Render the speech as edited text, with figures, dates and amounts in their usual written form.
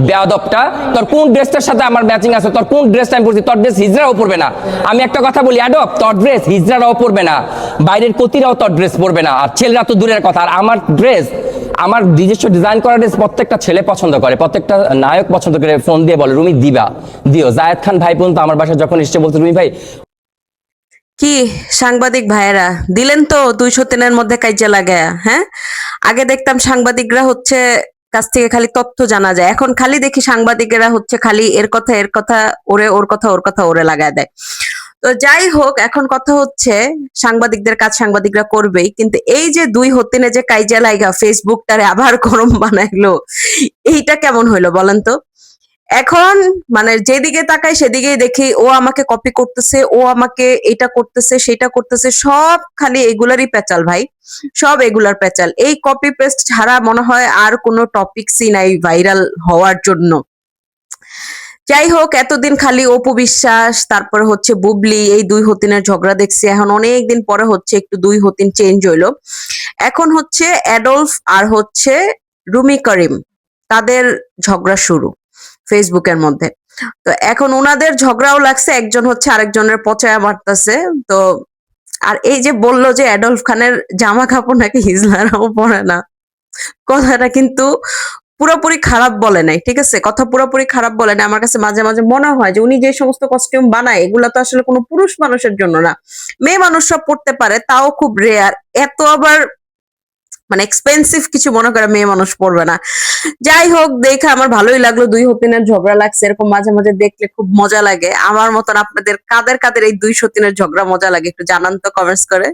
বেয়াদবটা, তোর কোন ড্রেসটার সাথে আমার ম্যাচিং আছে? তোর কোন ড্রেসটা আমি পরছি? তোর ড্রেস হিজড়াও পরবে না। আমি একটা কথা বলি, অ্যাডপ, তোর ড্রেস হিজড়াও পরবে না, বাইরের কতিরাও তোর ড্রেস পরবে না, আর ছেলেরা তো দূরের কথা। আর আমার ড্রেস, আমার নিজস্ব ডিজাইন করা ড্রেস প্রত্যেকটা ছেলে পছন্দ করে, প্রত্যেকটা নায়ক পছন্দ করে, ফোন দিয়ে বলে রুমি দিবা, দিও। জায়েদ খান ভাই পর্যন্ত আমার বাসায় যখন এসে বলছে রুমি ভাই। কি সাংবাদিক ভাইয়েরা দিলেন তো 203-এর মধ্যে কাইজা লাগায়া। হ্যাঁ, আগে দেখতাম সাংবাদিকরা হচ্ছে কাছ থেকে খালি তথ্য জানা যায়, এখন খালি দেখি সাংবাদিকেরা হচ্ছে খালি এর কথা ওরে, ওর কথা ওর কথা ওরে লাগায় দেয়। তো যাই হোক, এখন কথা হচ্ছে সাংবাদিকদের কাজ সাংবাদিকরা করবেই, কিন্তু এই যে 2 হতিনে যে কাইজা লাইগা ফেসবুকটারে আবার গরম বানাইলো, এইটা কেমন হইলো বলেন তো? এখন মানে যেদিকে তাকাই সেদিকেই দেখি ও আমাকে কপি করতেছে, ও আমাকে এটা করতেছে সেটা করতেছে, সব খালি এগুলারই পেঁচাল ভাই, সব এগুলার পেঁচাল। এই কপি পেস্ট ছাড়া মনে হয় আর কোনো টপিকসই নাই ভাইরাল হওয়ার জন্য। যাই হোক, এতদিন খালি অপু বিশ্বাস, তারপরে হচ্ছে বুবলি, এই 2 হতিনের ঝগড়া দেখছি, এখন অনেকদিন পরে হচ্ছে একটু 2 হতিন চেঞ্জ হইলো। এখন হচ্ছে অ্যাডলফ আর হচ্ছে রুমি করিম, তাদের ঝগড়া শুরু ফেসবুকের মধ্যে। তো এখন উনাদের ঝগড়াও লাগছে, একজন হচ্ছে আরেকজনের পচায়া মারতেছে। তো আর এই যে বললো যে অ্যাডলফ খানের জামা কাপড় নাকি হিজলারাও পরে না, কথাটা কিন্তু পুরোপুরি খারাপ বলে নাই, ঠিক আছে? কথা পুরোপুরি খারাপ বলে নাই। আমার কাছে মাঝে মাঝে মনে হয় যে উনি যে সমস্ত কস্টিউম বানায় এগুলা তো আসলে কোনো পুরুষ মানুষের জন্য না, মেয়ে মানুষরা পড়তে পারে, তাও খুব রেয়ার। এত আবার মানে এক্সপেন্সিভ কিছু মনে করে মেয়ে মানুষ পড়বে না। যাই হোক, দেখে আমার ভালোই লাগলো, 2 হতিনের ঝগড়া লাগছে, এরকম মাঝে মাঝে দেখলে খুব মজা লাগে। আমার মতন আপনাদের কাদের কাদের এই 2 সতিনের ঝগড়া মজা লাগে একটু জানান তো কমেন্টস করে।